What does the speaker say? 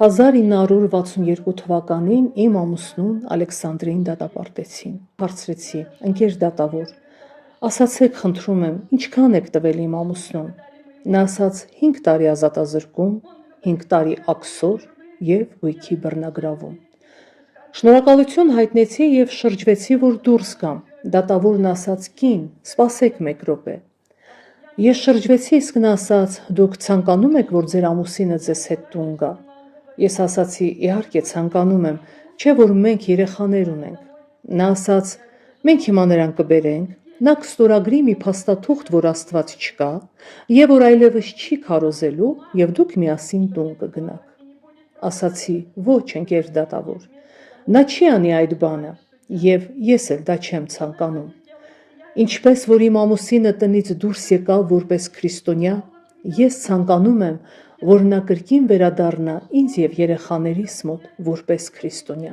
1962 թվականին իմ ամուսնուն Ալեքսանդրին դատապարտեցին։ Հարցրեցի. ընկեր դատավոր, ասացեք խնդրում եմ, ինչքան եք տվել իմ ամուսնուն։ Նա ասաց 5 տարի ազատազրկում, 5 տարի աքսոր և գույքի բռնագրավում։ Շնորհակալություն հայտնեցի և շրջվեցի, որ դուրս գամ։ Դատավորն ասաց կին, սպասեք 1 րոպե։ Ես շրջվեցի, իսկ նա ասաց դուք ցանկանում եք, որ ձեր ամուսինը ձեզ հետ տուն գա։ Ես ասացի իհարկե ցանկանում եմ, չէ որ մենք երեխաներ ունենք։ Նա ասաց մենք հիմա նրան կբերենք, նա կստորագրի մի փաստաթուղթ, որ Աստված չկա և որ այլևս չի քարոզելու և դուք միասին տուն կգնաք։ Ասացի ոչ ընկեր դատավոր, նա չի անի այդ բանը և ես էլ դա չեմ ցանկանում։ Ինչպես որ իմ ամուսինը տնից դուրս եկավ որպես քրիստոնյա, ես ցանկանում եմ, որ նա կրկին վերադառնա ինձ և երեխաներիս մոտ որպես քրիստոնյա։